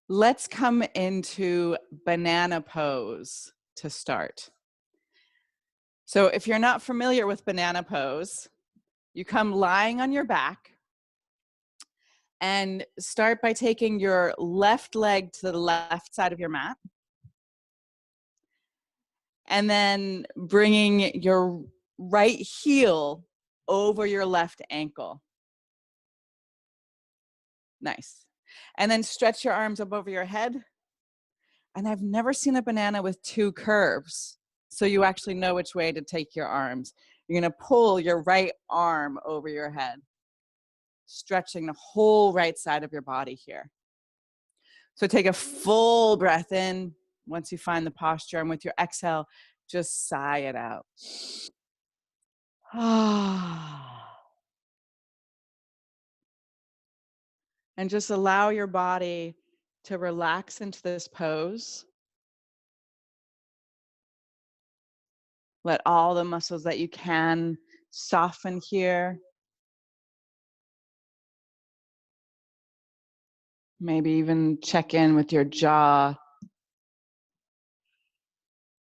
Let's come into banana pose to start. So if you're not familiar with banana pose, you come lying on your back and start by taking your left leg to the left side of your mat. And then bringing your right heel over your left ankle. Nice. And then stretch your arms up over your head. And I've never seen a banana with two curves. So you actually know which way to take your arms. You're going to pull your right arm over your head, stretching the whole right side of your body here. So take a full breath in once you find the posture, and with your exhale, just sigh it out. And just allow your body to relax into this pose. Let all the muscles that you can soften here. Maybe even check in with your jaw,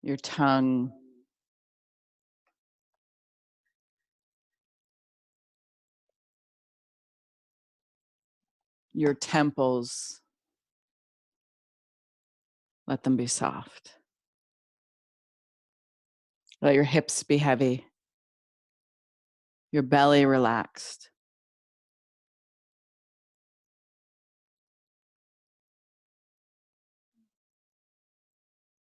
your tongue, your temples. Let them be soft. Let your hips be heavy, your belly relaxed.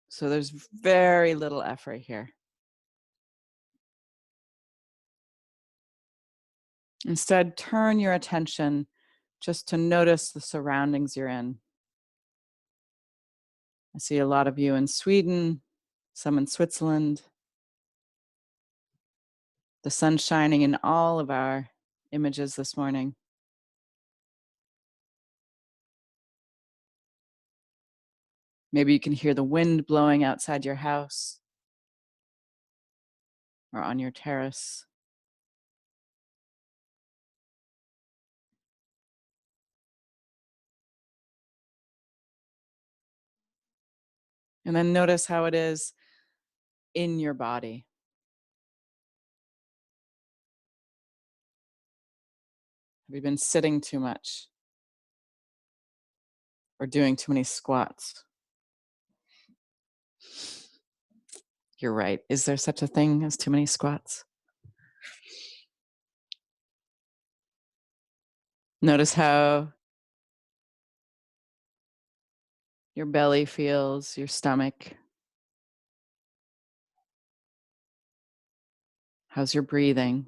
So there's very little effort here. Instead, turn your attention just to notice the surroundings you're in. I see a lot of you in Sweden, some in Switzerland. The sun shining in all of our images this morning. Maybe you can hear the wind blowing outside your house or on your terrace. And then notice how it is in your body. Have you been sitting too much or doing too many squats? You're right. Is there such a thing as too many squats? Notice how your belly feels, your stomach. How's your breathing?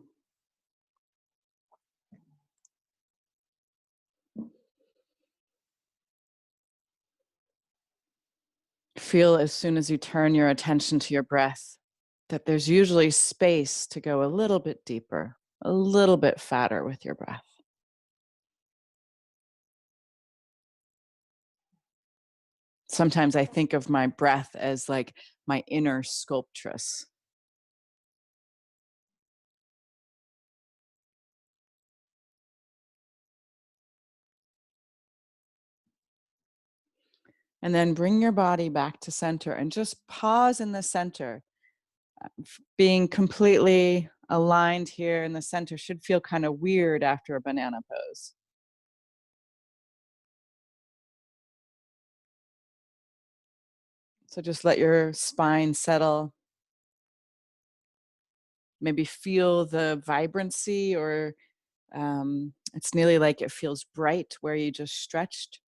Feel as soon as you turn your attention to your breath that there's usually space to go a little bit deeper, a little bit fatter with your breath. Sometimes I think of my breath as like my inner sculptress. And then bring your body back to center and just pause in the center. Being completely aligned here in the center should feel kind of weird after a banana pose. So just let your spine settle. Maybe feel the vibrancy, or it's nearly like it feels bright where you just stretched.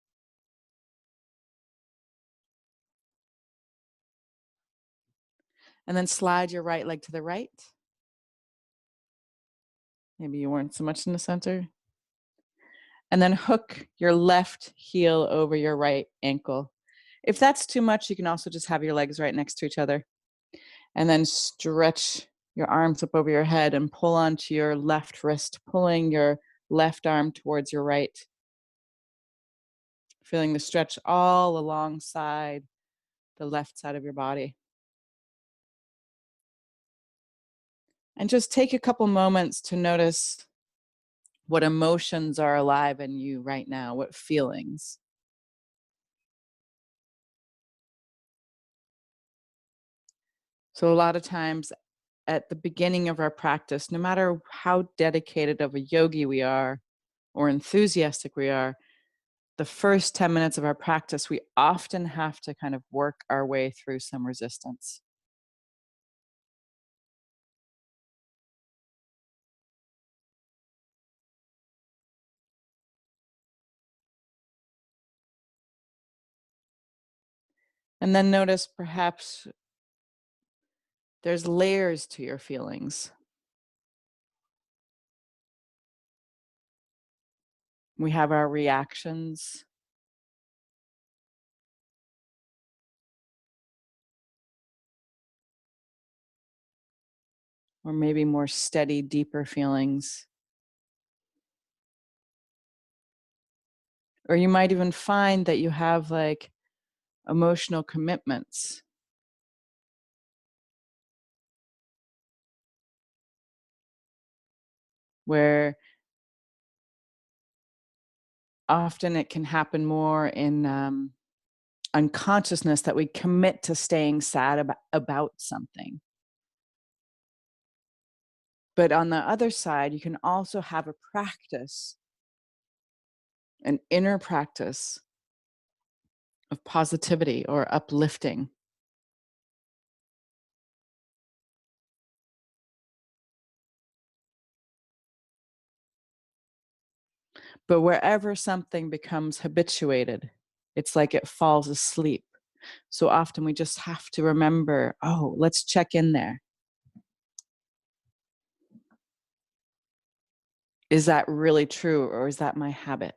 And then slide your right leg to the right. Maybe you weren't so much in the center. And then hook your left heel over your right ankle. If that's too much, you can also just have your legs right next to each other. And then stretch your arms up over your head and pull onto your left wrist, pulling your left arm towards your right. Feeling the stretch all alongside the left side of your body. And just take a couple moments to notice what emotions are alive in you right now, what feelings. So a lot of times at the beginning of our practice, no matter how dedicated of a yogi we are or enthusiastic we are, the first 10 minutes of our practice, we often have to kind of work our way through some resistance. And then notice perhaps there's layers to your feelings. We have our reactions, or maybe more steady, deeper feelings. Or you might even find that you have like emotional commitments where often it can happen more in unconsciousness that we commit to staying sad about something. But on the other side, you can also have a practice, an inner practice of positivity or uplifting. But wherever something becomes habituated, it's like it falls asleep. So often we just have to remember, oh, let's check in there. Is that really true or is that my habit?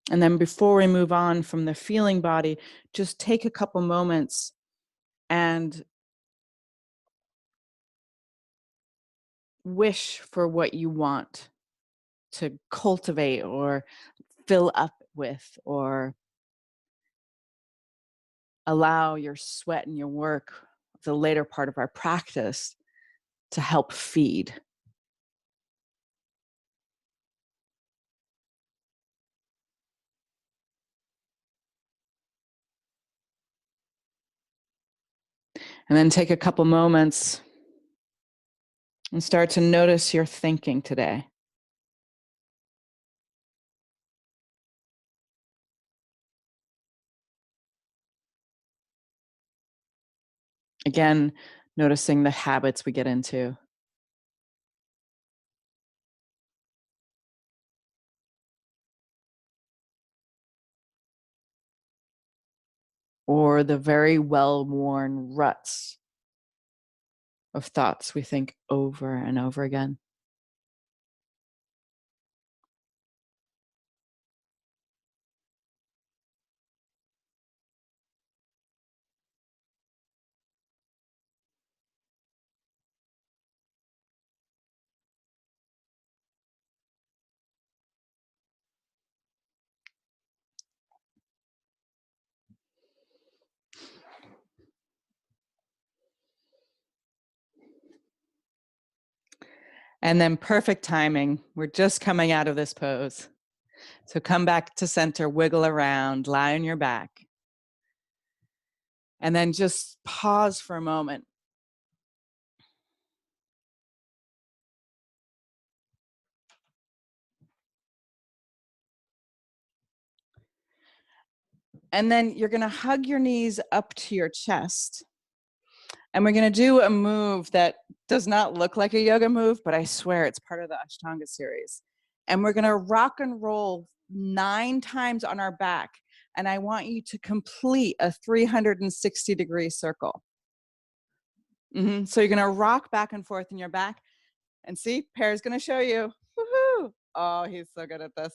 And then before we move on from the feeling body, just take a couple moments and wish for what you want to cultivate or fill up with, or allow your sweat and your work, the later part of our practice, to help feed. And then take a couple moments and start to notice your thinking today. Again, noticing the habits we get into. Or the very well-worn ruts of thoughts we think over and over again. And then perfect timing. We're just coming out of this pose. So come back to center, wiggle around, lie on your back. And then just pause for a moment. And then you're going to hug your knees up to your chest. And we're going to do a move that does not look like a yoga move, but I swear it's part of the Ashtanga series. And we're going to rock and roll 9 times on our back. And I want you to complete a 360-degree circle. So you're going to rock back and forth in your back. And see, Pear's going to show you. Woohoo! Oh, he's so good at this.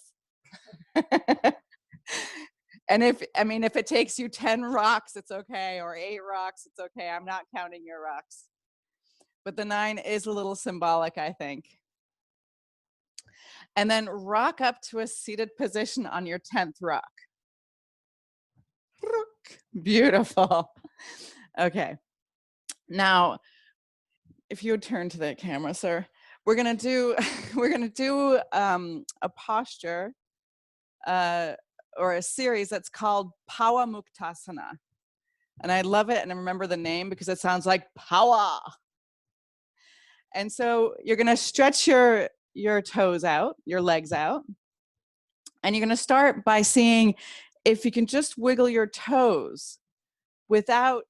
And if it takes you 10 rocks, it's okay, or 8 rocks, it's okay. I'm not counting your rocks. But the 9 is a little symbolic, I think. And then rock up to a seated position on your 10th rock. Beautiful. Okay. Now, if you would turn to the camera, sir, we're gonna do a posture or a series that's called Pawa Muktasana. And I love it, and I remember the name because it sounds like power. And so you're gonna stretch your toes out, your legs out, and you're gonna start by seeing if you can just wiggle your toes without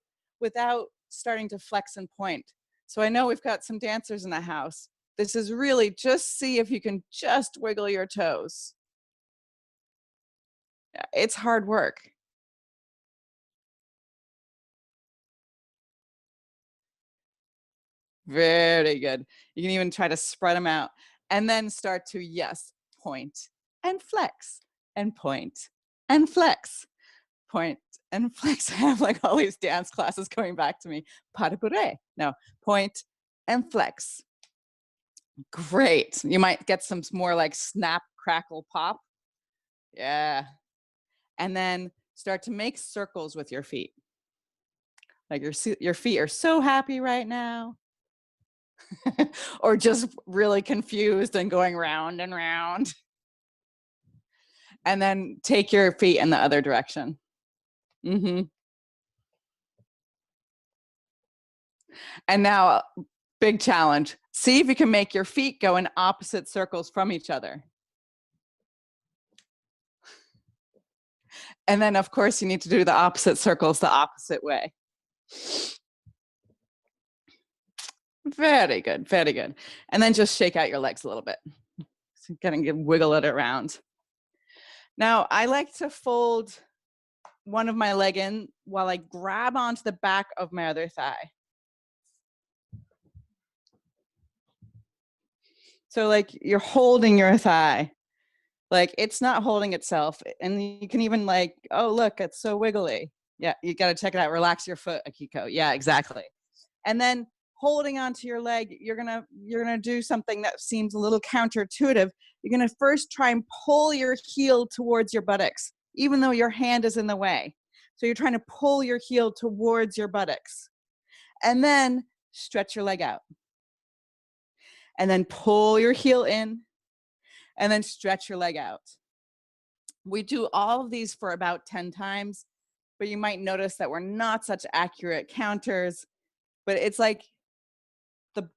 starting to flex and point. So I know we've got some dancers in the house. This is really just see if you can just wiggle your toes. It's hard work. Very good. You can even try to spread them out and then start to, yes, point and flex and point and flex, point and flex. I have like all these dance classes coming back to me. Pas de bourrée. No, point and flex. Great. You might get some more like snap, crackle, pop. Yeah. And then start to make circles with your feet. Like your feet are so happy right now. Or just really confused and going round and round. And then take your feet in the other direction. Mm-hmm. And now, big challenge. See if you can make your feet go in opposite circles from each other. And then, of course, you need to do the opposite circles the opposite way. Very good, very good. And then just shake out your legs a little bit. So kind of wiggle it around. Now, I like to fold one of my leg in while I grab onto the back of my other thigh. So like you're holding your thigh. Like it's not holding itself. And you can even like, oh, look, it's so wiggly. Yeah, you got to check it out. Relax your foot, Akiko. Yeah, exactly. And then holding onto your leg, you're gonna do something that seems a little counterintuitive. You're gonna first try and pull your heel towards your buttocks, even though your hand is in the way. So you're trying to pull your heel towards your buttocks. And then stretch your leg out. And then pull your heel in. And then stretch your leg out. We do all of these for about 10 times, but you might notice that we're not such accurate counters, but it's like the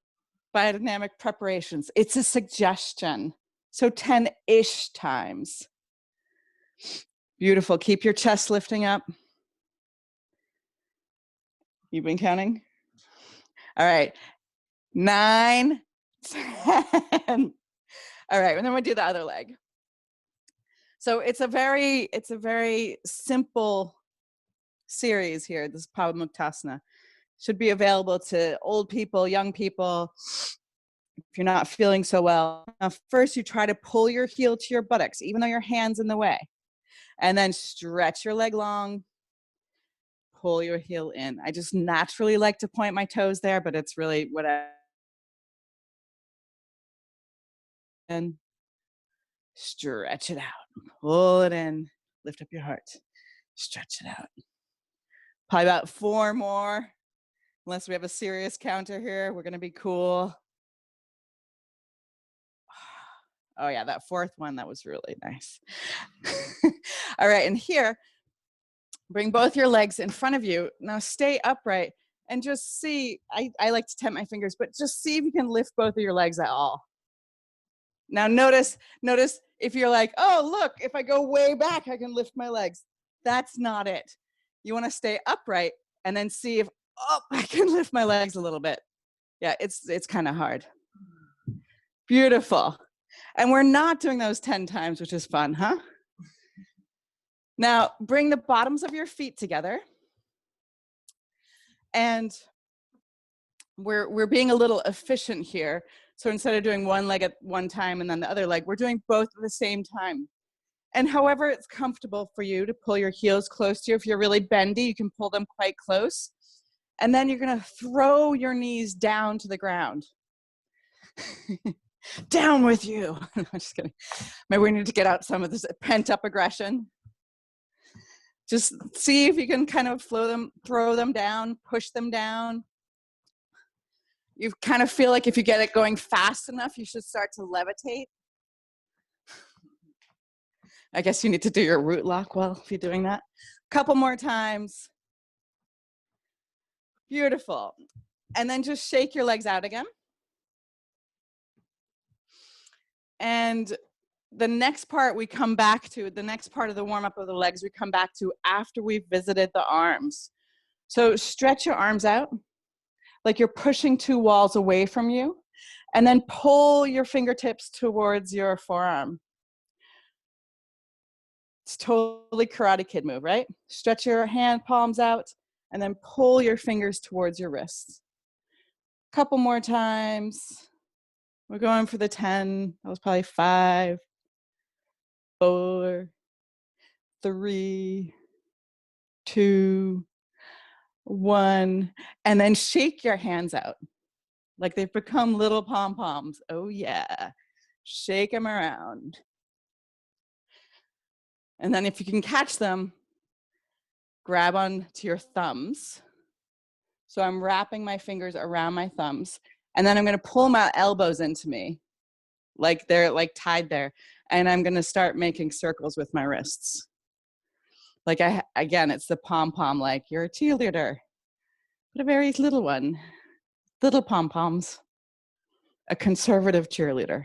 biodynamic preparations. It's a suggestion. So 10-ish times. Beautiful. Keep your chest lifting up. You've been counting? All right. 9, 10. All right, and then we'll do the other leg. So it's a very simple series here, this Pawa Muktasana. Should be available to old people, young people, if you're not feeling so well. Now, first you try to pull your heel to your buttocks, even though your hand's in the way. And then stretch your leg long, pull your heel in. I just naturally like to point my toes there, but it's really whatever. And stretch it out, pull it in, lift up your heart, stretch it out. Probably about 4 more, unless we have a serious counter here. We're gonna be cool. Oh yeah, that 4th one, that was really nice. All right, and here, bring both your legs in front of you. Now stay upright and just see, I like to tempt my fingers, but just see if you can lift both of your legs at all. Now notice if you're like, oh, look, if I go way back, I can lift my legs. That's not it. You wanna stay upright and then see if, oh, I can lift my legs a little bit. Yeah, it's kind of hard. Beautiful. And we're not doing those 10 times, which is fun, huh? Now, bring the bottoms of your feet together. And we're being a little efficient here. So instead of doing one leg at one time and then the other leg, we're doing both at the same time. And however it's comfortable for you to pull your heels close to you. If you're really bendy, you can pull them quite close. And then you're gonna throw your knees down to the ground. Down with you. I'm just kidding. Maybe we need to get out some of this pent up aggression. Just see if you can kind of throw them down, push them down. You kind of feel like if you get it going fast enough, you should start to levitate. I guess you need to do your root lock well if you're doing that. Couple more times. Beautiful. And then just shake your legs out again. And the next part we come back to, the next part of the warm up of the legs, we come back to after we've visited the arms. So stretch your arms out like you're pushing two walls away from you, and then pull your fingertips towards your forearm. It's totally Karate Kid move, right? Stretch your hand palms out and then pull your fingers towards your wrists. Couple more times. We're going for the 10. That was probably 5, 4, 3, 2, 1. And then shake your hands out like they've become little pom-poms. Oh yeah. Shake them around. And then if you can catch them, grab on to your thumbs. So I'm wrapping my fingers around my thumbs, and then I'm going to pull my elbows into me, like they're like tied there. And I'm going to start making circles with my wrists. Like again, it's the pom-pom, like you're a cheerleader, but a very little one, little pom-poms, a conservative cheerleader.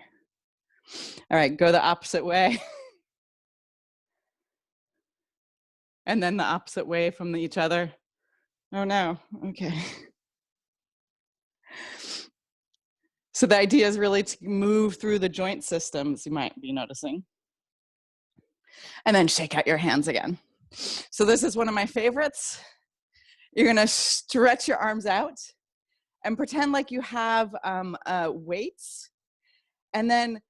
All right, go the opposite way. And then the opposite way from each other. Oh no, okay. So the idea is really to move through the joint systems, you might be noticing. And then shake out your hands again. So this is one of my favorites. You're gonna stretch your arms out and pretend like you have weights, and then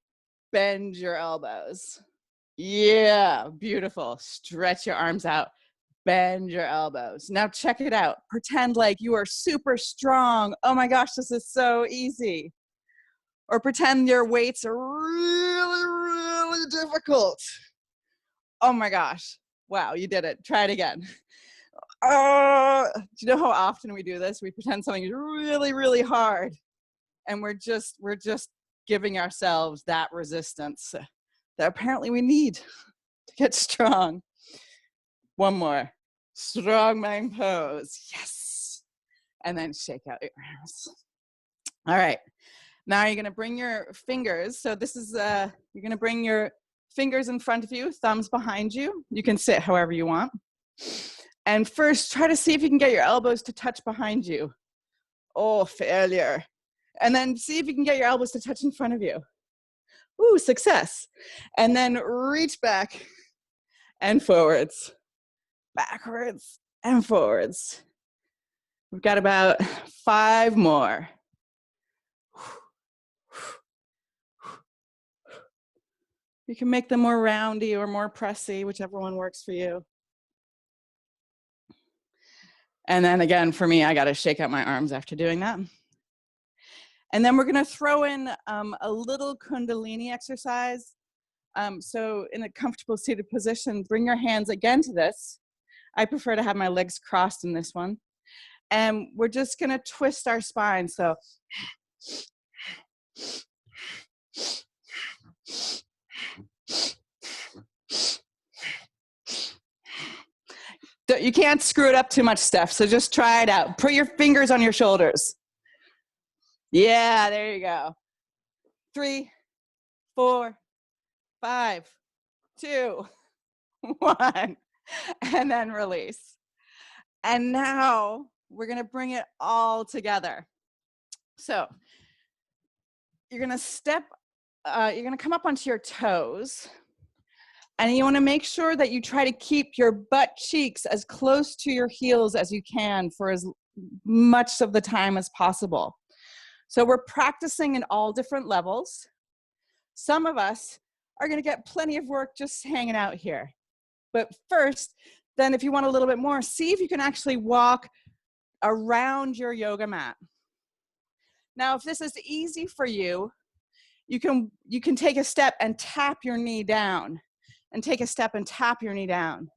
bend your elbows. Yeah, beautiful. Stretch your arms out. Bend your elbows. Now check it out. Pretend like you are super strong. Oh my gosh, this is so easy. Or pretend your weights are really, really difficult. Oh my gosh. Wow, you did it. Try it again. Do you know how often we do this? We pretend something is really, really hard, and we're just giving ourselves that resistance that apparently we need to get strong. One more. Strongman pose. Yes. And then shake out your arms. All right. Now you're going to bring your fingers. So this is, you're going to bring your fingers in front of you, thumbs behind you. You can sit however you want. And first, try to see if you can get your elbows to touch behind you. Oh, failure. And then see if you can get your elbows to touch in front of you. Ooh, success. And then reach back and forwards. Backwards and forwards. We've got about 5 more. You can make them more roundy or more pressy, whichever one works for you. And then again, for me, I got to shake out my arms after doing that. And then we're going to throw in a little Kundalini exercise. So in a comfortable seated position, bring your hands again to this. I prefer to have my legs crossed in this one. And we're just going to twist our spine. So you can't screw it up too much, Steph. So just try it out. Put your fingers on your shoulders. Yeah, there you go. 3, 4, 5, 2, 1. And then release. And now we're going to bring it all together. So you're going to come up onto your toes. And you want to make sure that you try to keep your butt cheeks as close to your heels as you can for as much of the time as possible. So we're practicing in all different levels. Some of us are going to get plenty of work just hanging out here. But first, then if you want a little bit more, see if you can actually walk around your yoga mat. Now, if this is easy for you, you can take a step and tap your knee down, and take a step and tap your knee down.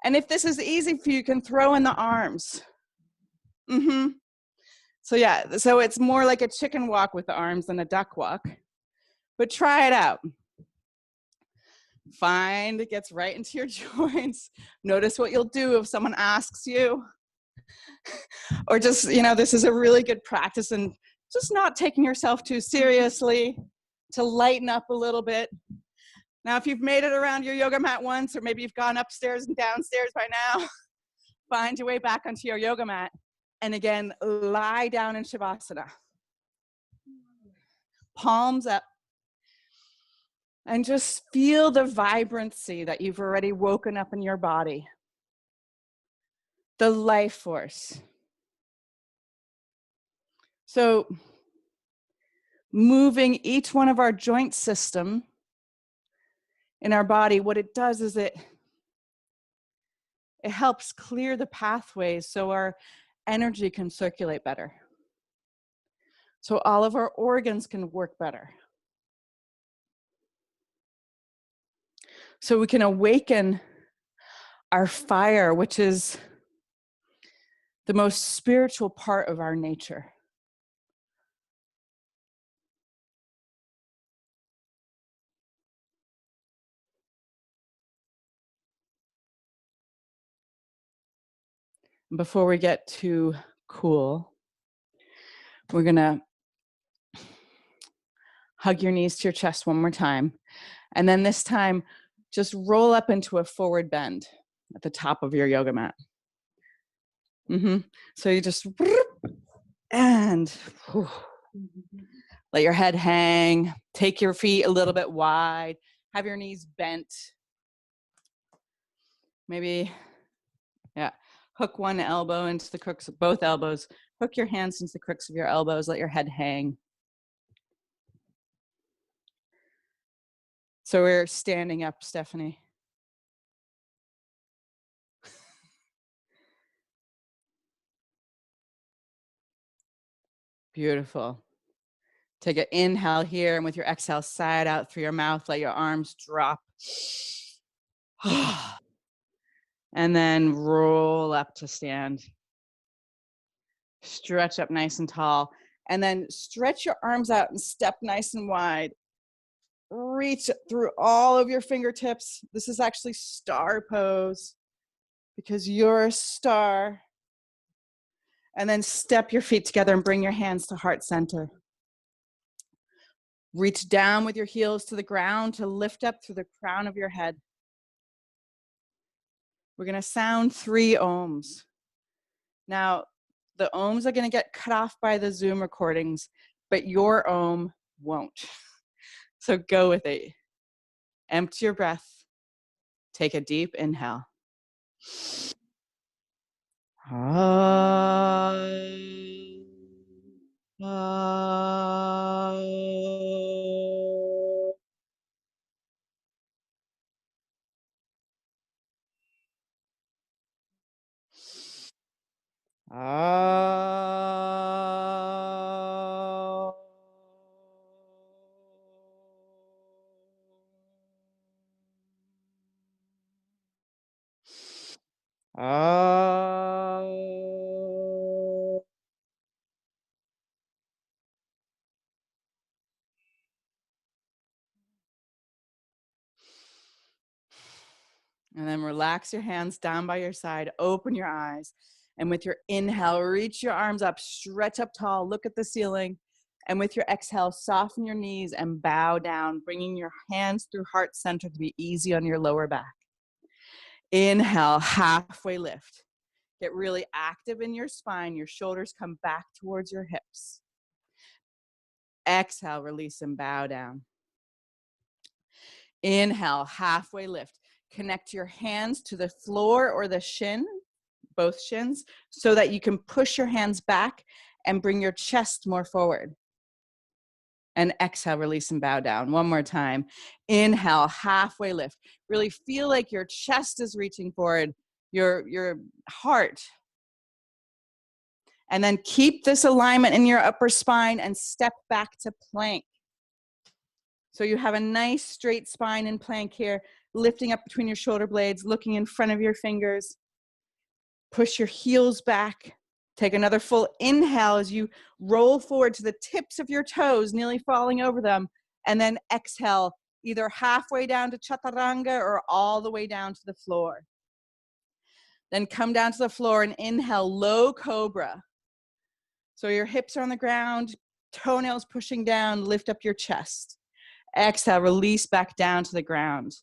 And if this is easy for you, you can throw in the arms. So yeah, so it's more like a chicken walk with the arms than a duck walk, but try it out. Find it gets right into your joints. Notice what you'll do if someone asks you. Or just, this is a really good practice and just not taking yourself too seriously, to lighten up a little bit. Now, if you've made it around your yoga mat once, or maybe you've gone upstairs and downstairs by now, find your way back onto your yoga mat. And again, lie down in Shavasana. Palms up. And just feel the vibrancy that you've already woken up in your body. The life force. So, moving each one of our joint system in our body, what it does is it helps clear the pathways so our energy can circulate better. So all of our organs can work better. So we can awaken our fire, which is the most spiritual part of our nature. Before we get too cool, we're gonna hug your knees to your chest one more time. And then this time, just roll up into a forward bend at the top of your yoga mat. So you just, and let your head hang. Take your feet a little bit wide. Have your knees bent. Maybe, hook one elbow into the crooks of both elbows. Hook your hands into the crooks of your elbows. Let your head hang. So we're standing up, Stephanie. Beautiful. Take an inhale here, and with your exhale, sigh it out through your mouth. Let your arms drop. And then roll up to stand. Stretch up nice and tall. And then stretch your arms out and step nice and wide. Reach through all of your fingertips. This is actually star pose because you're a star. And then step your feet together and bring your hands to heart center. Reach down with your heels to the ground to lift up through the crown of your head. We're going to sound 3 ohms. Now, the ohms are going to get cut off by the Zoom recordings, but your ohm won't. So go with it. Empty your breath. Take a deep inhale. And then relax your hands down by your side, open your eyes, and with your inhale, reach your arms up, stretch up tall, look at the ceiling, and with your exhale, soften your knees and bow down, bringing your hands through heart center to be easy on your lower back. Inhale, halfway lift. Get really active in your spine, your shoulders come back towards your hips. Exhale, release and bow down. Inhale, halfway lift. Connect your hands to the floor or the shin, both shins, so that you can push your hands back and bring your chest more forward. And exhale, release and bow down. One more time. Inhale, halfway lift. Really feel like your chest is reaching forward, your heart. And then keep this alignment in your upper spine and step back to plank. So you have a nice straight spine in plank here, lifting up between your shoulder blades, looking in front of your fingers. Push your heels back. Take another full inhale as you roll forward to the tips of your toes, nearly falling over them. And then exhale, either halfway down to chaturanga or all the way down to the floor. Then come down to the floor and inhale, low cobra. So your hips are on the ground, toenails pushing down, lift up your chest. Exhale, release back down to the ground.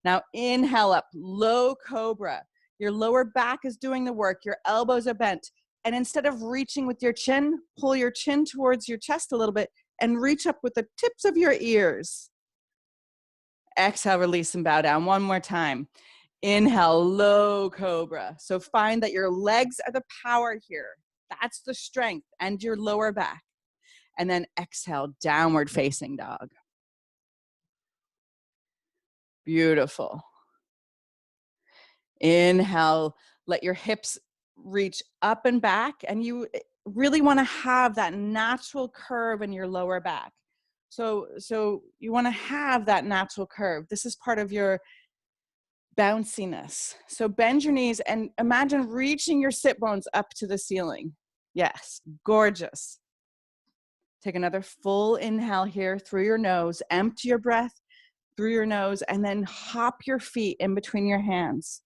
Now inhale up, low cobra. Your lower back is doing the work, your elbows are bent. And instead of reaching with your chin, pull your chin towards your chest a little bit and reach up with the tips of your ears. Exhale, release and bow down. One more time. Inhale, low cobra. So find that your legs are the power here. That's the strength, and your lower back. And then exhale, downward facing dog. Beautiful. Inhale, let your hips reach up and back, and you really want to have that natural curve in your lower back. So you want to have that natural curve. This is part of your bounciness. So bend your knees and imagine reaching your sit bones up to the ceiling. Yes, gorgeous. Take another full inhale here through your nose. Empty your breath through your nose, and then hop your feet in between your hands.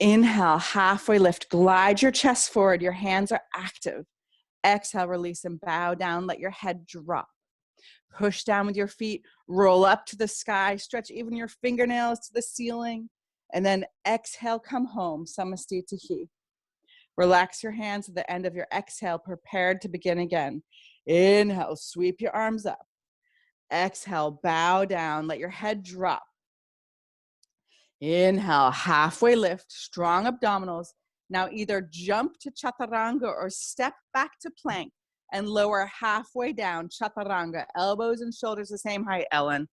Inhale, halfway lift. Glide your chest forward. Your hands are active. Exhale, release and bow down. Let your head drop. Push down with your feet. Roll up to the sky. Stretch even your fingernails to the ceiling. And then exhale, come home. Samastitihi. Relax your hands at the end of your exhale, prepared to begin again. Inhale, sweep your arms up. Exhale, bow down. Let your head drop. Inhale, halfway lift, strong abdominals. Now either jump to chaturanga or step back to plank and lower halfway down, chaturanga. Elbows and shoulders the same height, Ellen.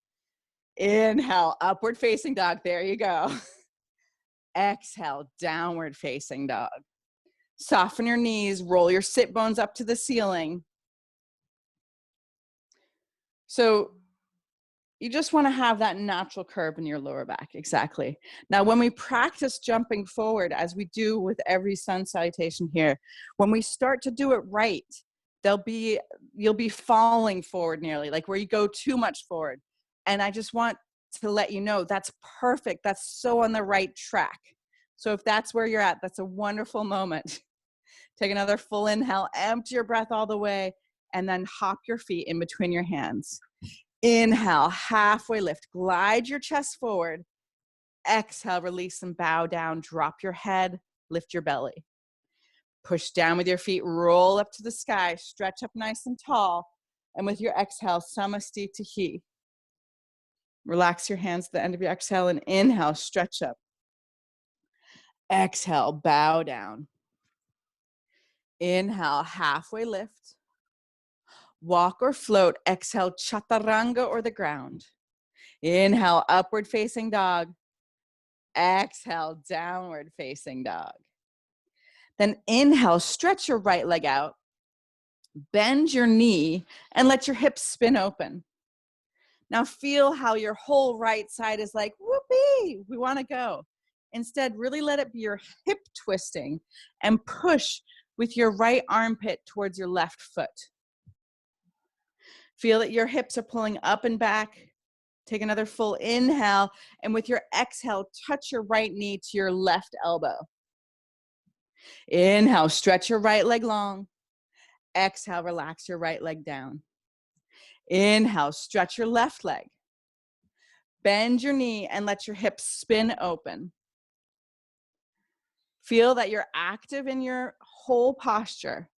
Inhale, upward facing dog. There you go. Exhale, downward facing dog. Soften your knees, roll your sit bones up to the ceiling. So you just want to have that natural curve in your lower back. Exactly. Now, when we practice jumping forward, as we do with every sun salutation here, when we start to do it right, you'll be falling forward nearly, like where you go too much forward. And I just want to let you know that's perfect. That's so on the right track. So if that's where you're at, that's a wonderful moment. Take another full inhale, empty your breath all the way, and then hop your feet in between your hands. Inhale, halfway lift, glide your chest forward. Exhale, release and bow down, drop your head, lift your belly. Push down with your feet, roll up to the sky, stretch up nice and tall. And with your exhale, samastitihi. Relax your hands at the end of your exhale and inhale, stretch up. Exhale, bow down. Inhale, halfway lift. Walk or float. Exhale, chaturanga or the ground. Inhale, upward facing dog. Exhale, downward facing dog. Then inhale, stretch your right leg out. Bend your knee and let your hips spin open. Now feel how your whole right side is like, whoopee, we want to go. Instead, really let it be your hip twisting and push with your right armpit towards your left foot. Feel that your hips are pulling up and back. Take another full inhale, and with your exhale, touch your right knee to your left elbow. Inhale, stretch your right leg long. Exhale, relax your right leg down. Inhale, stretch your left leg. Bend your knee and let your hips spin open. Feel that you're active in your whole posture.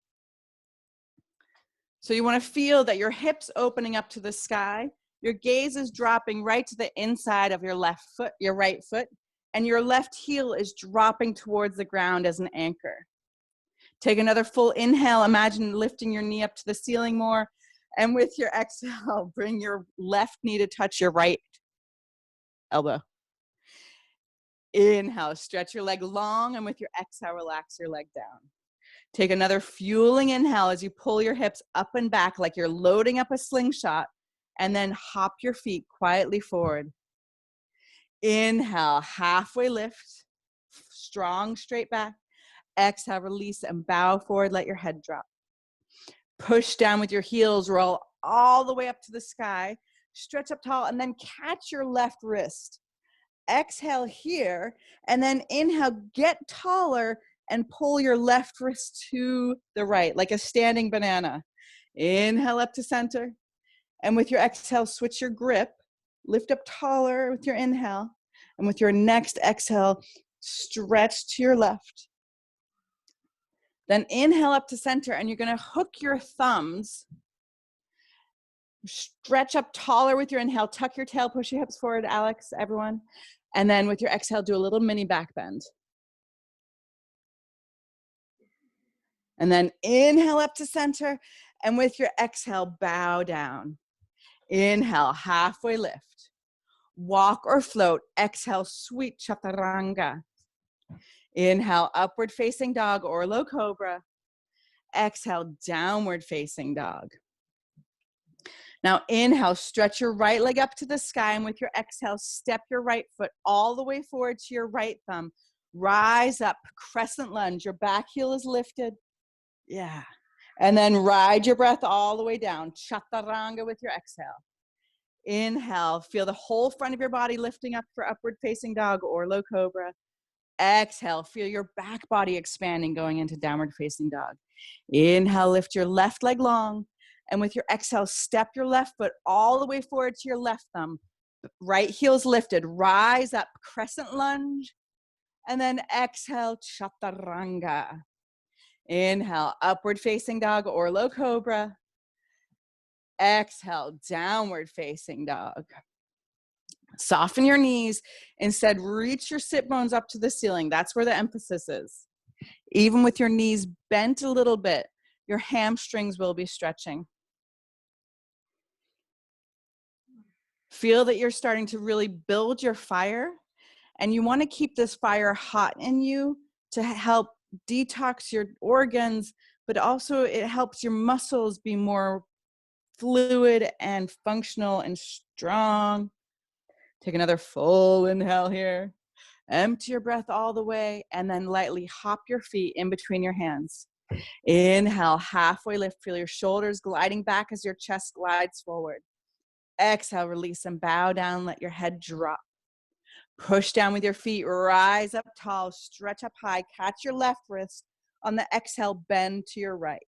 So you want to feel that your hips opening up to the sky, your gaze is dropping right to the inside of your left foot, your right foot, and your left heel is dropping towards the ground as an anchor. Take another full inhale. Imagine lifting your knee up to the ceiling more. And with your exhale, bring your left knee to touch your right elbow. Inhale, stretch your leg long, and with your exhale, relax your leg down. Take another fueling inhale as you pull your hips up and back like you're loading up a slingshot, and then hop your feet quietly forward. Inhale, halfway lift, strong straight back. Exhale, release and bow forward, let your head drop. Push down with your heels, roll all the way up to the sky. stretch up tall, and then catch your left wrist. Exhale here, and then inhale, get taller, and pull your left wrist to the right, like a standing banana. Inhale up to center, and with your exhale, switch your grip. Lift up taller with your inhale, and with your next exhale, stretch to your left. Then inhale up to center, and you're gonna hook your thumbs. Stretch up taller with your inhale, tuck your tail, push your hips forward, Alex, everyone. And then with your exhale, do a little mini back bend. And then inhale up to center, and with your exhale, bow down. Inhale, halfway lift. Walk or float, exhale, sweet chaturanga. Inhale, upward facing dog or low cobra. Exhale, downward facing dog. Now inhale, stretch your right leg up to the sky, and with your exhale, step your right foot all the way forward to your right thumb. Rise up, crescent lunge, your back heel is lifted. Yeah. And then ride your breath all the way down, chaturanga with your exhale. Inhale, feel the whole front of your body lifting up for upward facing dog or low cobra. Exhale, feel your back body expanding going into downward facing dog. Inhale, lift your left leg long. And with your exhale, step your left foot all the way forward to your left thumb. Right heel's lifted. Rise up, crescent lunge. And then exhale, chaturanga. Inhale, upward facing dog or low cobra. Exhale, downward facing dog. Soften your knees. Instead, reach your sit bones up to the ceiling. That's where the emphasis is. Even with your knees bent a little bit, your hamstrings will be stretching. Feel that you're starting to really build your fire, and you want to keep this fire hot in you to help detox your organs, but also it helps your muscles be more fluid and functional and strong. Take another full inhale here. Empty your breath all the way, and then lightly hop your feet in between your hands. Inhale, halfway lift. Feel your shoulders gliding back as your chest glides forward. Exhale, release and bow down. Let your head drop. Push down with your feet. Rise up tall. Stretch up high. Catch your left wrist. On the exhale, bend to your right.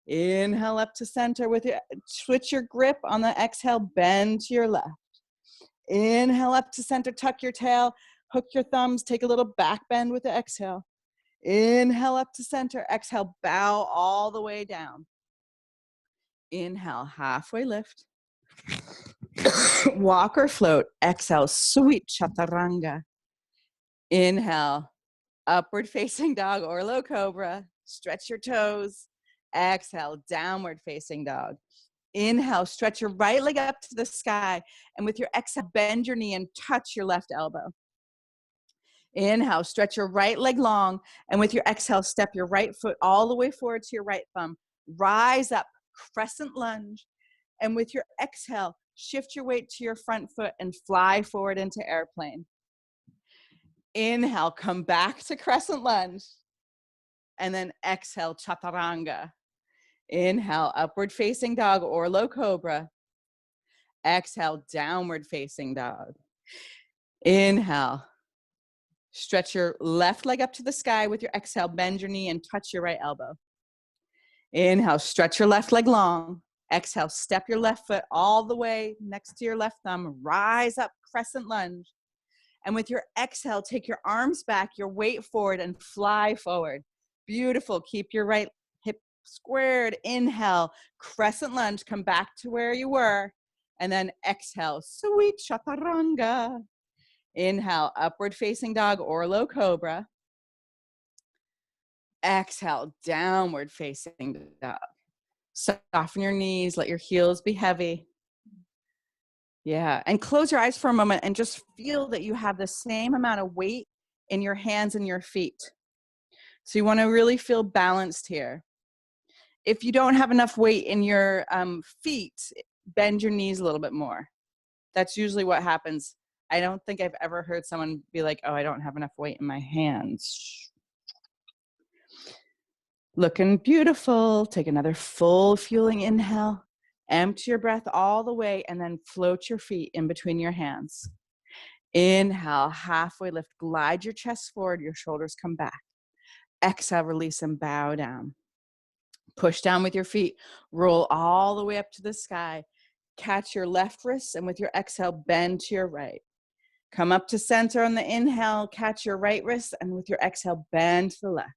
Inhale up to center. With your switch your grip. On the exhale, bend to your left. Inhale up to center. Tuck your tail. Hook your thumbs. Take a little back bend with the exhale. Inhale up to center. Exhale, bow all the way down. Inhale, halfway lift. Walk or float. Exhale, sweet chaturanga. Inhale, upward facing dog or low cobra. Stretch your toes. Exhale, downward facing dog. Inhale, stretch your right leg up to the sky. And with your exhale, bend your knee and touch your left elbow. Inhale, stretch your right leg long. And with your exhale, step your right foot all the way forward to your right thumb. Rise up, crescent lunge. And with your exhale, shift your weight to your front foot and fly forward into airplane. Inhale, come back to crescent lunge. And then exhale, chaturanga. Inhale, upward facing dog or low cobra. Exhale, downward facing dog. Inhale, stretch your left leg up to the sky. With your exhale, bend your knee and touch your right elbow. Inhale, stretch your left leg long. Exhale, step your left foot all the way next to your left thumb. Rise up, crescent lunge. And with your exhale, take your arms back, your weight forward, and fly forward. Beautiful. Keep your right hip squared. Inhale, crescent lunge. Come back to where you were. And then exhale, sweet chaturanga. Inhale, upward facing dog or low cobra. Exhale, downward facing dog. Soften your knees, let your heels be heavy. Yeah, and close your eyes for a moment and just feel that you have the same amount of weight in your hands and your feet. So you want to really feel balanced here. If you don't have enough weight in your feet, bend your knees a little bit more. That's usually what happens. I don't think I've ever heard someone be like, oh, I don't have enough weight in my hands. Looking beautiful. Take another full fueling inhale. Empty your breath all the way and then float your feet in between your hands. Inhale, halfway lift, glide your chest forward, your shoulders come back. Exhale, release and bow down. Push down with your feet, roll all the way up to the sky. Catch your left wrist and with your exhale, bend to your right. Come up to center on the inhale, catch your right wrist and with your exhale, bend to the left.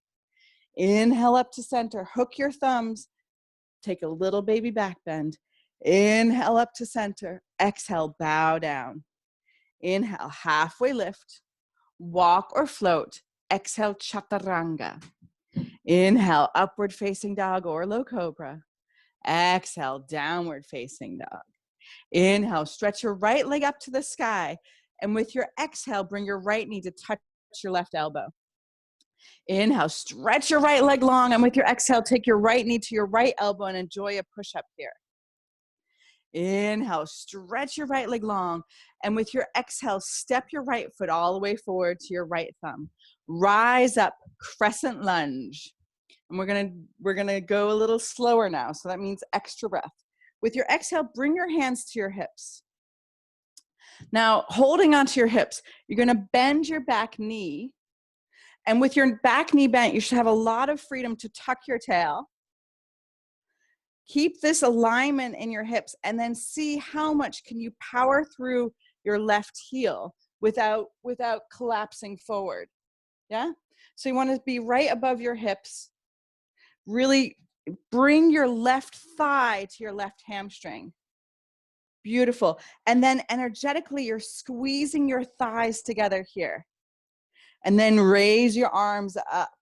Inhale up to center, hook your thumbs, take a little baby back bend. Inhale up to center, exhale, bow down. Inhale, halfway lift, walk or float. Exhale, chaturanga. Inhale, upward facing dog or low cobra. Exhale, downward facing dog. Inhale, stretch your right leg up to the sky. And with your exhale, bring your right knee to touch your left elbow. Inhale, stretch your right leg long. And with your exhale, take your right knee to your right elbow and enjoy a push-up here. Inhale, stretch your right leg long. And with your exhale, step your right foot all the way forward to your right thumb. Rise up, crescent lunge. And we're gonna go a little slower now. So that means extra breath. With your exhale, bring your hands to your hips. Now, holding onto your hips, you're gonna bend your back knee. And with your back knee bent, you should have a lot of freedom to tuck your tail. Keep this alignment in your hips and then see how much can you power through your left heel without collapsing forward. Yeah? So you want to be right above your hips. Really bring your left thigh to your left hamstring. Beautiful. And then energetically, you're squeezing your thighs together here. And then raise your arms up.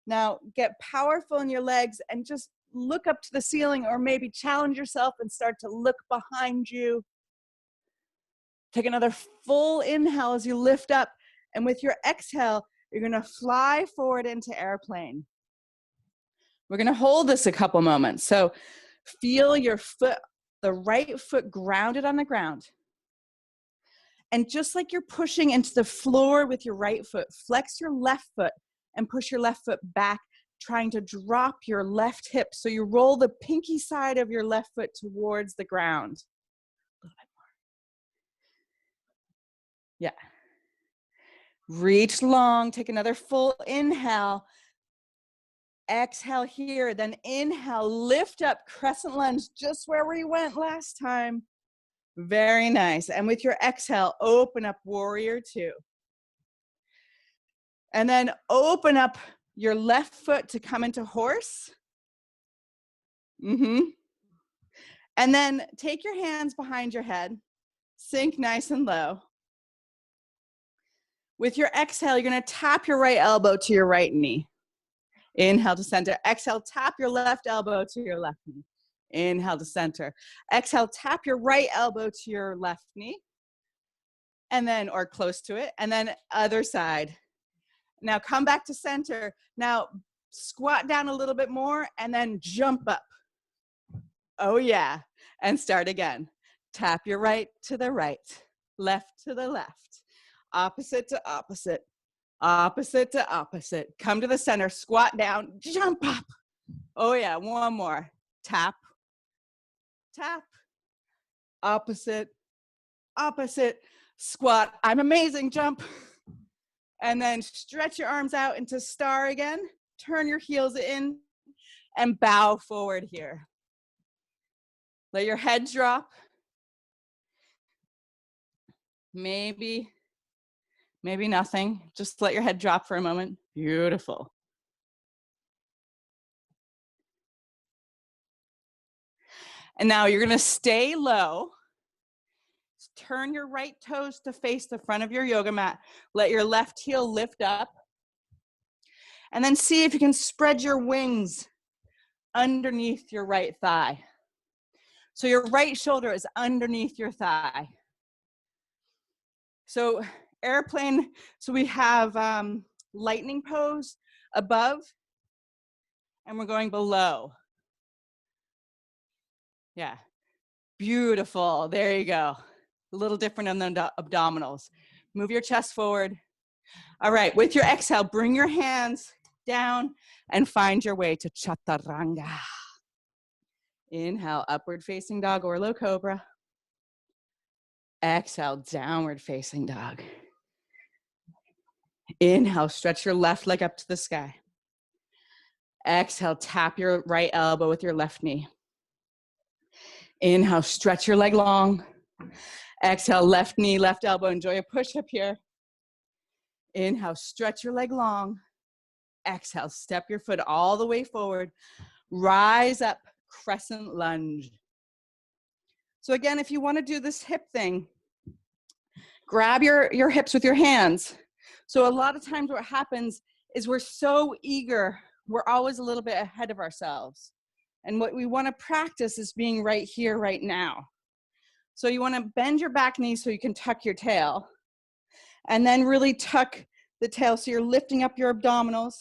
Now get powerful in your legs and just look up to the ceiling or maybe challenge yourself and start to look behind you. Take another full inhale as you lift up. And with your exhale, you're gonna fly forward into airplane. We're gonna hold this a couple moments. So feel your foot, the right foot grounded on the ground. And just like you're pushing into the floor with your right foot, flex your left foot and push your left foot back, trying to drop your left hip. So you roll the pinky side of your left foot towards the ground. A little bit more. Yeah. Reach long, take another full inhale. Exhale here, then inhale, lift up, crescent lunge, just where we went last time. Very nice. And with your exhale, open up warrior two. And then open up your left foot to come into horse. And then take your hands behind your head, sink nice and low. With your exhale, you're gonna tap your right elbow to your right knee. Inhale to center. Exhale, tap your left elbow to your left knee. Inhale to center. Exhale, tap your right elbow to your left knee. And then, or close to it. And then other side. Now come back to center. Now squat down a little bit more and then jump up. Oh yeah. And start again. Tap your right to the right, left to the left, opposite to opposite, opposite to opposite. Come to the center, squat down, jump up. Oh yeah, one more. Tap, tap, opposite, opposite, squat. I'm amazing, jump. And then stretch your arms out into star again. Turn your heels in and bow forward here. Let your head drop. Maybe nothing. Just let your head drop for a moment. Beautiful. And now you're gonna stay low. Turn your right toes to face the front of your yoga mat. Let your left heel lift up. And then see if you can spread your wings underneath your right thigh. So your right shoulder is underneath your thigh. So airplane, so we have lightning pose above, and we're going below. Yeah, beautiful, there you go. A little different on the abdominals. Move your chest forward. All right, with your exhale, bring your hands down and find your way to chaturanga. Inhale, upward facing dog or low cobra. Exhale, downward facing dog. Inhale, stretch your left leg up to the sky. Exhale, tap your right elbow with your left knee. Inhale, stretch your leg long. Exhale, left knee, left elbow. Enjoy a push-up here. Inhale, stretch your leg long. Exhale, step your foot all the way forward. Rise up, crescent lunge. So again, if you want to do this hip thing, grab your hips with your hands. So a lot of times what happens is we're so eager, we're always a little bit ahead of ourselves. And what we want to practice is being right here, right now. So you want to bend your back knee so you can tuck your tail. And then really tuck the tail so you're lifting up your abdominals.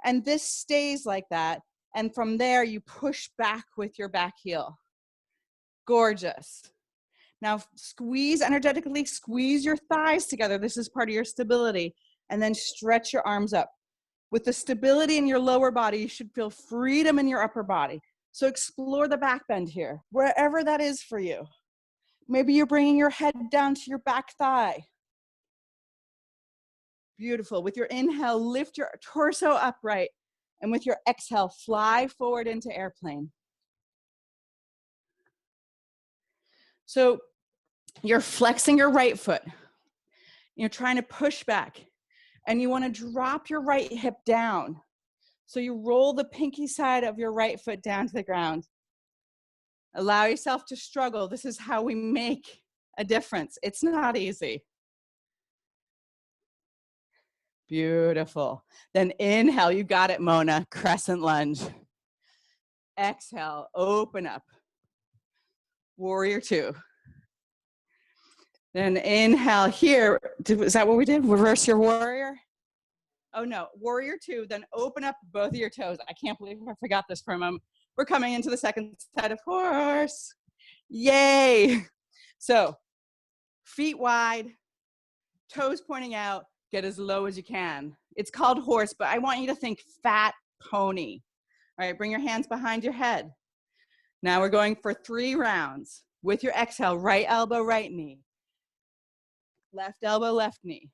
And this stays like that. And from there, you push back with your back heel. Gorgeous. Now squeeze energetically, squeeze your thighs together. This is part of your stability. And then stretch your arms up. With the stability in your lower body, you should feel freedom in your upper body. So explore the back bend here, wherever that is for you. Maybe you're bringing your head down to your back thigh. Beautiful. With your inhale, lift your torso upright. And with your exhale, fly forward into airplane. So you're flexing your right foot. You're trying to push back. And you want to drop your right hip down. So you roll the pinky side of your right foot down to the ground. Allow yourself to struggle. This is how we make a difference. It's not easy. Beautiful. Then inhale, you got it, Mona. Crescent lunge. Exhale, open up. Warrior two. Then inhale here. Is that what we did? Reverse your warrior? Oh no, warrior two. Then open up both of your toes. I can't believe I forgot this for a moment. We're coming into the second side of horse. Yay. So feet wide, toes pointing out, get as low as you can. It's called horse, but I want you to think fat pony. All right, bring your hands behind your head. Now we're going for 3 rounds. With your exhale, right elbow, right knee. Left elbow, left knee.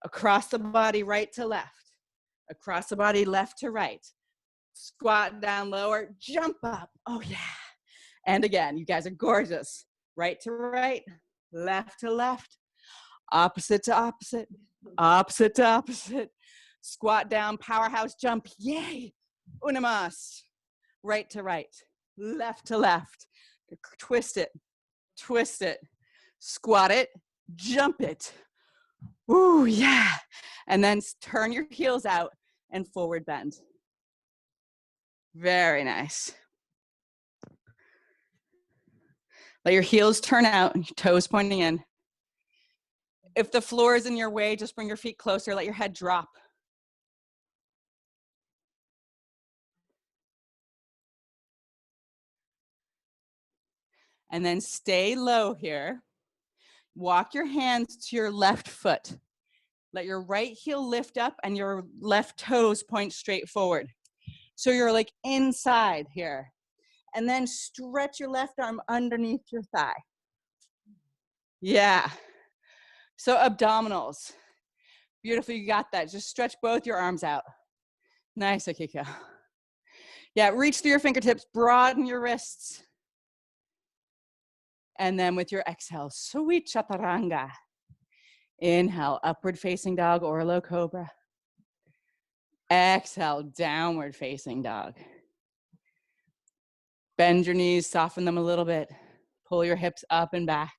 Across the body, right to left. Across the body, left to right. Squat down lower, jump up. Oh yeah. And again, you guys are gorgeous. Right to right, left to left, opposite to opposite, opposite to opposite. Squat down, powerhouse jump. Yay. Una más. Right to right, left to left. Twist it, squat it, jump it. Ooh, yeah. And then turn your heels out and forward bend. Very nice. Let your heels turn out, your toes pointing in. If the floor is in your way, just bring your feet closer, let your head drop. And then stay low here. Walk your hands to your left foot. Let your right heel lift up and your left toes point straight forward. So you're like inside here. And then stretch your left arm underneath your thigh. Yeah. So abdominals. Beautiful, you got that. Just stretch both your arms out. Nice, Akiko. Yeah, reach through your fingertips, broaden your wrists. And then with your exhale, sweet chaturanga. Inhale, upward facing dog or low cobra. Exhale, downward facing dog. Bend your knees, soften them a little bit. Pull your hips up and back.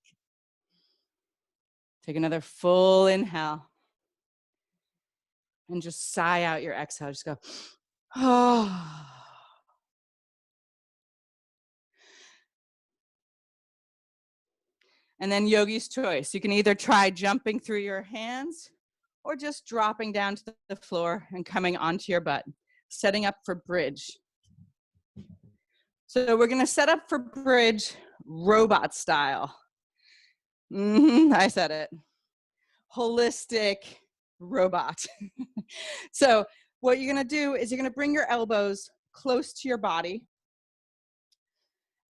Take another full inhale. And just sigh out your exhale. Just go, oh. And then yogi's choice. You can either try jumping through your hands or just dropping down to the floor and coming onto your butt, setting up for bridge. So we're gonna set up for bridge robot style. I said it. Holistic robot. So what you're gonna do is you're gonna bring your elbows close to your body.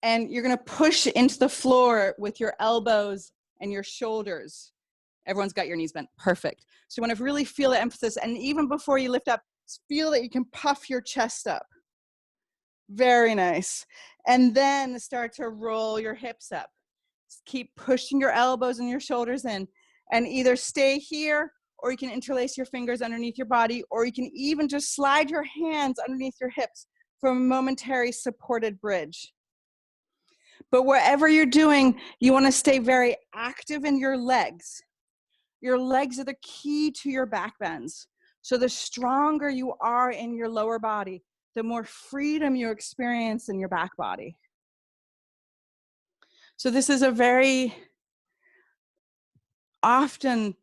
And you're gonna push into the floor with your elbows and your shoulders. Everyone's got your knees bent, perfect. So you wanna really feel the emphasis, and even before you lift up, feel that you can puff your chest up. Very nice. And then start to roll your hips up. Keep pushing your elbows and your shoulders in, and either stay here, or you can interlace your fingers underneath your body, or you can even just slide your hands underneath your hips for a momentary supported bridge. But wherever you're doing, you want to stay very active in your legs. Your legs are the key to your back bends. So the stronger you are in your lower body, the more freedom you experience in your back body. So this is a very often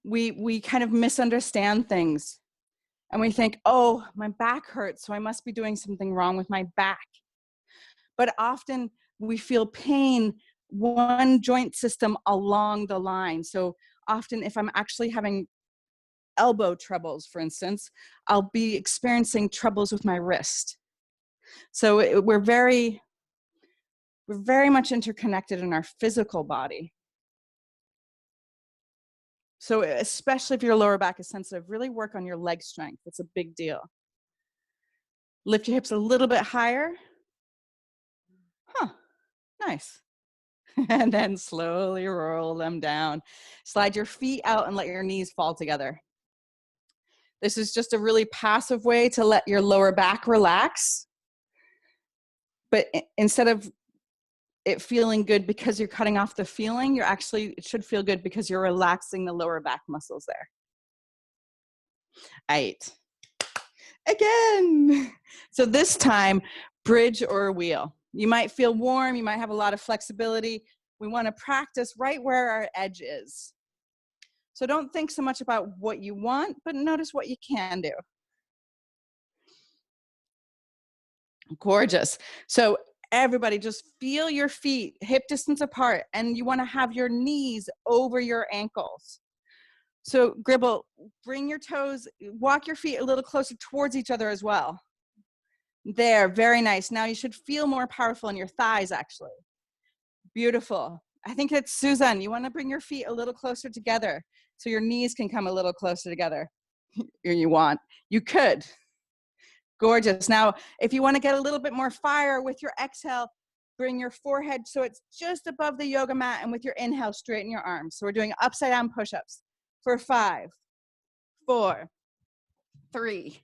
we kind of misunderstand things, and we think, oh, my back hurts, so I must be doing something wrong with my back. But often we feel pain one joint system along the line. So often if I'm actually having elbow troubles, for instance, I'll be experiencing troubles with my wrist. So we're very much interconnected in our physical body. So especially if your lower back is sensitive, really work on your leg strength. It's a big deal. Lift your hips a little bit higher. Huh, nice. And then slowly roll them down. Slide your feet out and let your knees fall together. This is just a really passive way to let your lower back relax. But instead of it feeling good because you're cutting off the feeling, it should feel good because you're relaxing the lower back muscles there. 8. Again. So this time, bridge or wheel. You might feel warm, you might have a lot of flexibility. We want to practice right where our edge is. So don't think so much about what you want, but notice what you can do. Gorgeous. So everybody just feel your feet hip distance apart, and you want to have your knees over your ankles. So Gribble, bring your toes, walk your feet a little closer towards each other as well. There, very nice. Now you should feel more powerful in your thighs, actually. Beautiful. I think it's Susan. You want to bring your feet a little closer together so your knees can come a little closer together. You could. Gorgeous. Now, if you want to get a little bit more fire with your exhale, bring your forehead so it's just above the yoga mat, and with your inhale, straighten your arms. So we're doing upside down push-ups for 5, 4, 3,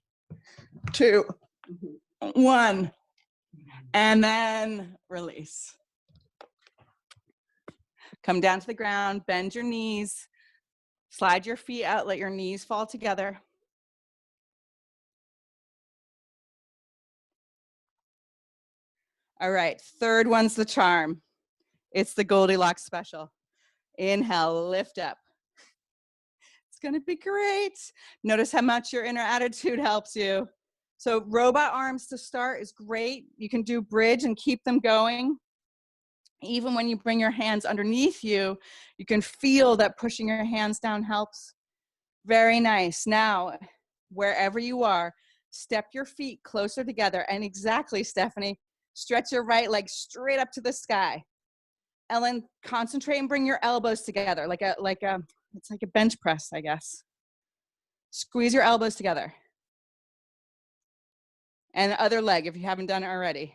2, 1, and then release. Come down to the ground, bend your knees, slide your feet out, let your knees fall together. All right, third one's the charm. It's the Goldilocks special. Inhale, lift up. It's gonna be great. Notice how much your inner attitude helps you. So robot arms to start is great. You can do bridge and keep them going. Even when you bring your hands underneath you, you can feel that pushing your hands down helps. Very nice. Now, wherever you are, step your feet closer together. And exactly, Stephanie, stretch your right leg straight up to the sky. Ellen, concentrate and bring your elbows together, it's like a bench press, I guess. Squeeze your elbows together. And the other leg, if you haven't done it already.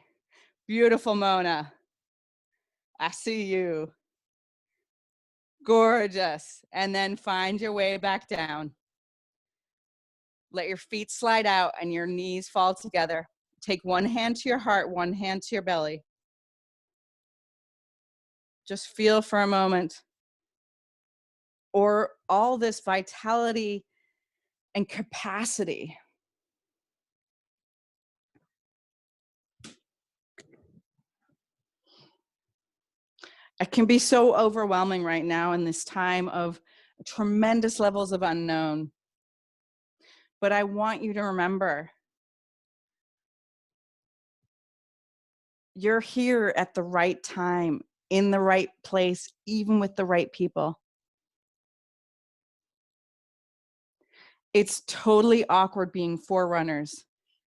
Beautiful, Mona. I see you. Gorgeous. And then find your way back down. Let your feet slide out and your knees fall together. Take one hand to your heart, one hand to your belly. Just feel for a moment. Or all this vitality and capacity. It can be so overwhelming right now in this time of tremendous levels of unknown. But I want you to remember, you're here at the right time, in the right place, even with the right people. It's totally awkward being forerunners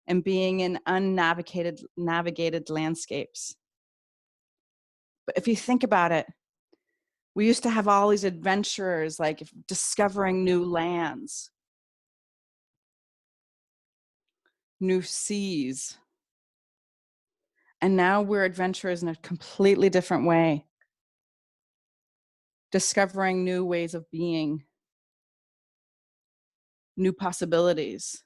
and being in navigated landscapes. But if you think about it, we used to have all these adventurers, like discovering new lands, new seas. And now we're adventurers in a completely different way, discovering new ways of being, new possibilities.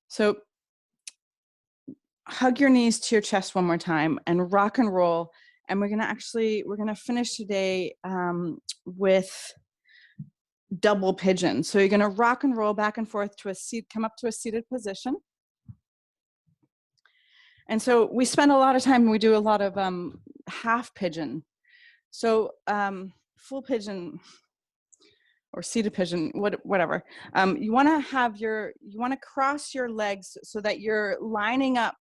So hug your knees to your chest one more time and rock and roll. And we're gonna finish today with double pigeon. So you're gonna rock and roll back and forth to a seat, come up to a seated position. And so we spend a lot of time, we do a lot of half pigeon. So full pigeon or seated pigeon, whatever. You wanna cross your legs so that you're lining up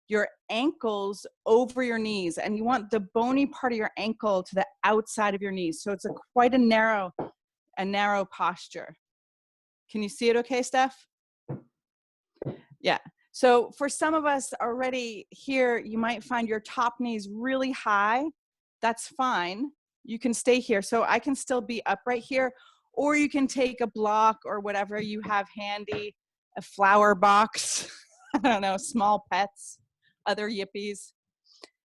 your ankles over your knees, and you want the bony part of your ankle to the outside of your knees. So it's quite a narrow posture. Can you see it okay, Steph? Yeah. So for some of us already here, you might find your top knees really high. That's fine. You can stay here. So I can still be upright here, or you can take a block or whatever you have handy, a flower box, I don't know, small pets, other yippies,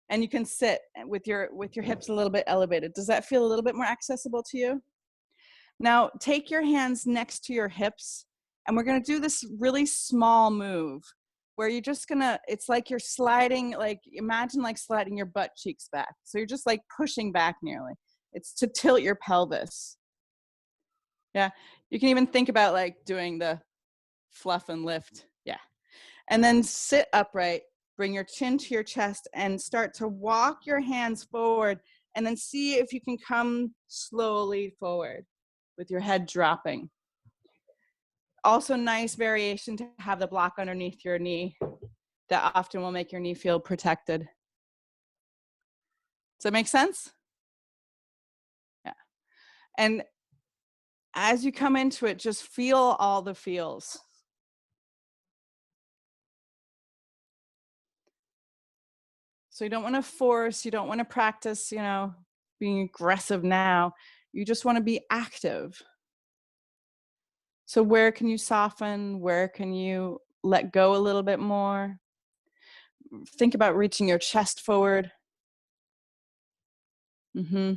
and you can sit with your hips a little bit elevated. Does that feel a little bit more accessible to you? Now take your hands next to your hips, and we're going to do this really small move where you're just gonna, it's like you're sliding, like imagine like sliding your butt cheeks back. So you're just like pushing back nearly. It's to tilt your pelvis. Yeah, you can even think about like doing the fluff and lift. Yeah. And then sit upright, bring your chin to your chest, and start to walk your hands forward, and then see if you can come slowly forward with your head dropping. Also nice variation to have the block underneath your knee. That often will make your knee feel protected. Does that make sense? Yeah. And as you come into it, just feel all the feels. So you don't want to force, you don't want to practice, being aggressive now. You just want to be active. So where can you soften? Where can you let go a little bit more? Think about reaching your chest forward. Mm-hmm.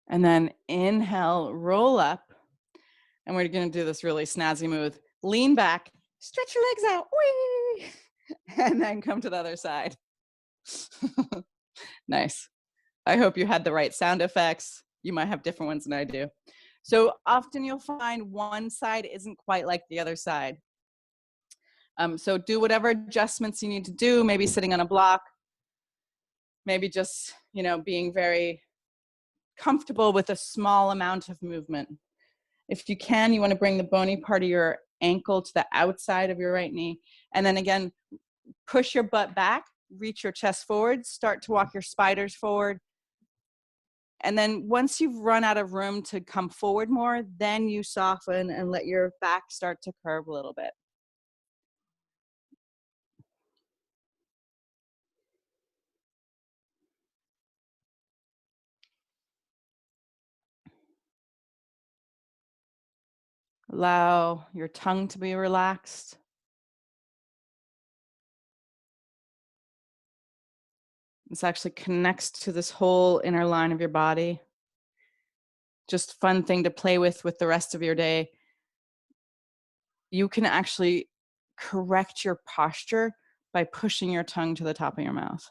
And then inhale, roll up. And we're going to do this really snazzy move. Lean back, stretch your legs out, whee! And then come to the other side. Nice. I hope you had the right sound effects. You might have different ones than I do. So often you'll find one side isn't quite like the other side. So do whatever adjustments you need to do, maybe sitting on a block, maybe just, being very comfortable with a small amount of movement. If you can, you want to bring the bony part of your ankle to the outside of your right knee. And then again, push your butt back, reach your chest forward, start to walk your spiders forward. And then once you've run out of room to come forward more, then you soften and let your back start to curve a little bit. Allow your tongue to be relaxed. This actually connects to this whole inner line of your body. Just fun thing to play with the rest of your day. You can actually correct your posture by pushing your tongue to the top of your mouth.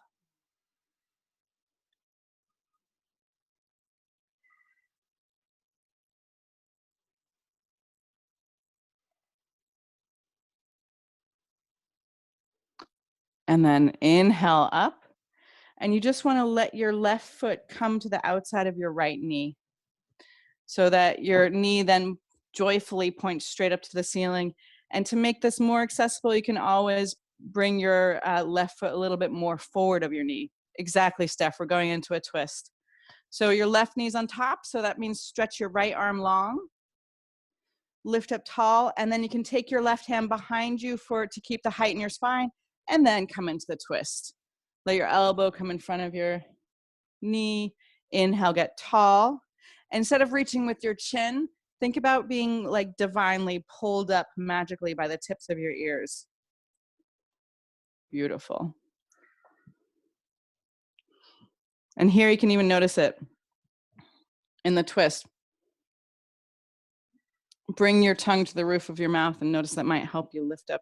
And then inhale up. And you just want to let your left foot come to the outside of your right knee so that your knee then joyfully points straight up to the ceiling. And to make this more accessible, you can always bring your left foot a little bit more forward of your knee. Exactly, Steph. We're going into a twist. So your left knee's on top, so that means stretch your right arm long. Lift up tall, and then you can take your left hand behind you to keep the height in your spine, and then come into the twist. Let your elbow come in front of your knee. Inhale, get tall. Instead of reaching with your chin, think about being like divinely pulled up magically by the tips of your ears. Beautiful. And here you can even notice it in the twist. Bring your tongue to the roof of your mouth and notice that might help you lift up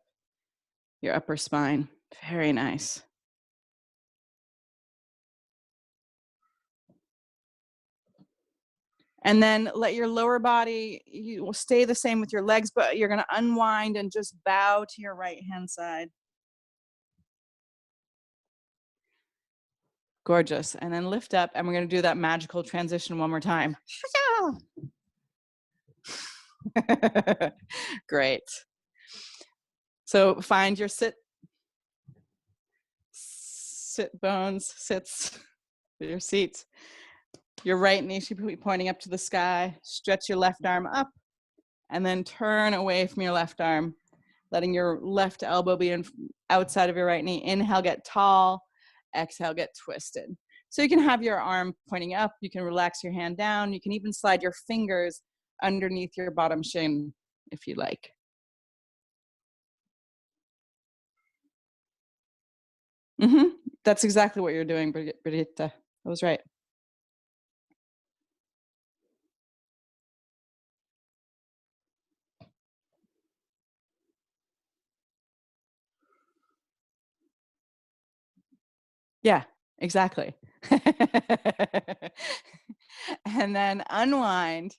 your upper spine. Very nice. And then let your lower body, you will stay the same with your legs, but you're gonna unwind and just bow to your right hand side. Gorgeous. And then lift up, and we're gonna do that magical transition one more time. Great. So find your sit bones, sits, your seats. Your right knee should be pointing up to the sky. Stretch your left arm up, and then turn away from your left arm, letting your left elbow be outside of your right knee. Inhale, get tall. Exhale, get twisted. So you can have your arm pointing up. You can relax your hand down. You can even slide your fingers underneath your bottom shin if you like. That's exactly what you're doing, Brigitte. That was right. Yeah, exactly. And then unwind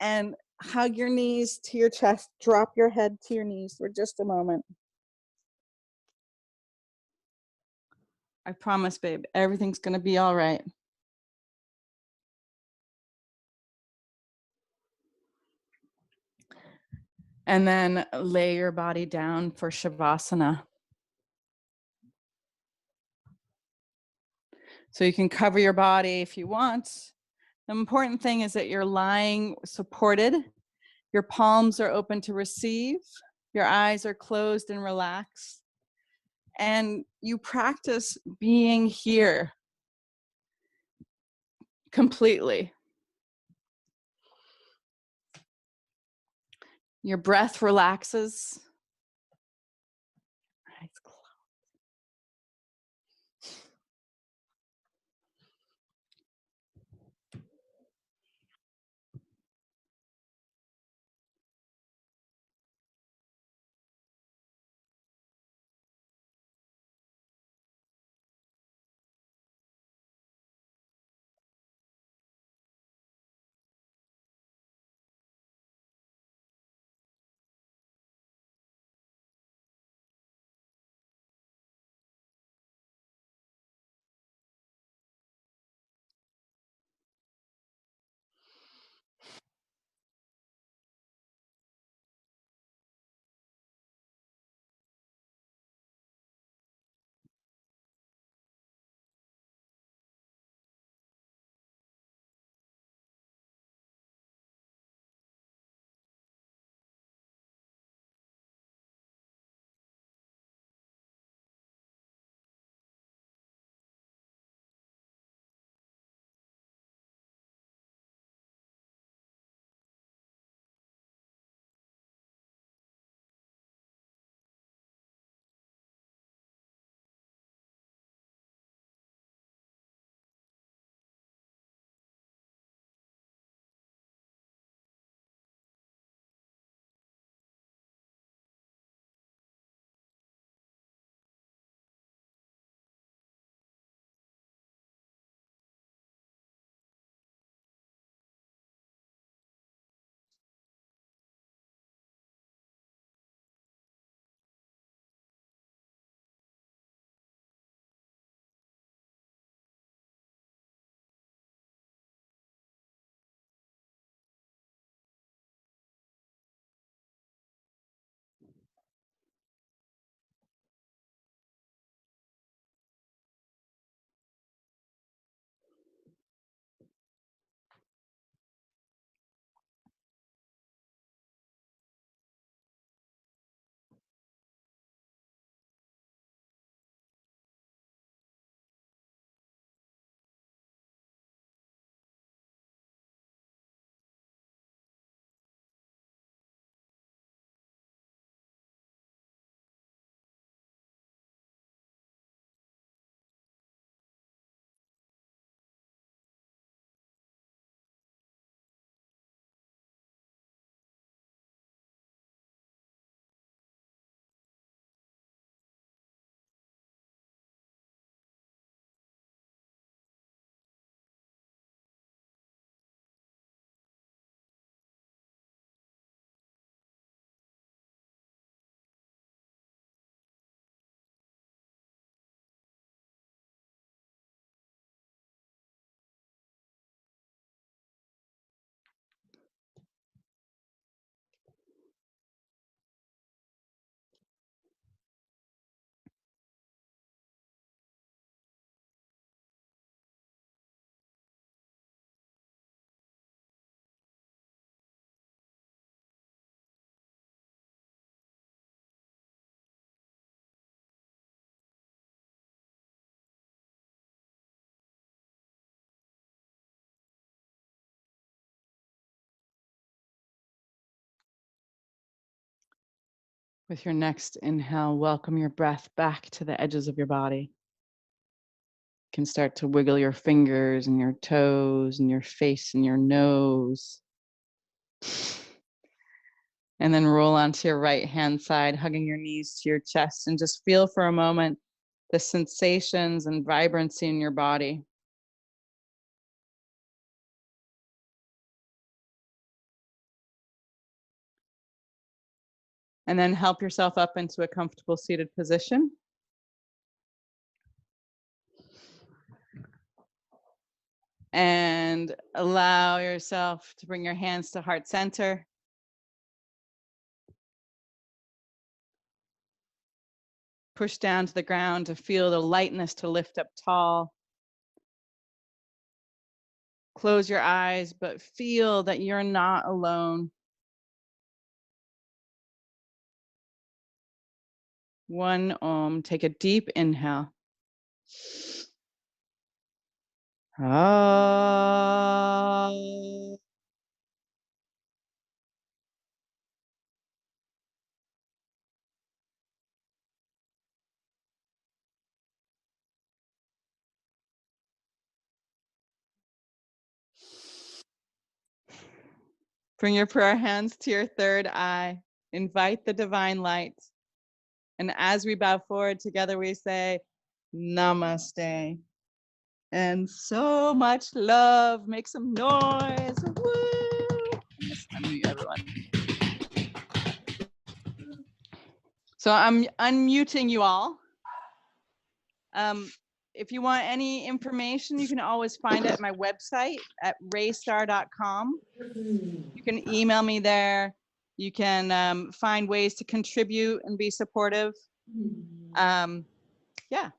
and hug your knees to your chest. Drop your head to your knees for just a moment. I promise, babe, everything's gonna be all right. And then lay your body down for Shavasana. So you can cover your body if you want. The important thing is that you're lying supported. Your palms are open to receive. Your eyes are closed and relaxed. And you practice being here completely. Your breath relaxes. Eyes closed. With your next inhale, welcome your breath back to the edges of your body. You can start to wiggle your fingers and your toes and your face and your nose. And then roll onto your right hand side, hugging your knees to your chest, and just feel for a moment the sensations and vibrancy in your body. And then help yourself up into a comfortable seated position. And allow yourself to bring your hands to heart center. Push down to the ground to feel the lightness to lift up tall. Close your eyes, but feel that you're not alone. One Om. Take a deep inhale. Ah. Bring your prayer hands to your third eye. Invite the divine light. And as we bow forward together, we say, Namaste. And so much love. Make some noise. Woo! Just unmute everyone. So I'm unmuting you all. If you want any information, you can always find it at my website at raystar.com. You can email me there. You can find ways to contribute and be supportive. Yeah,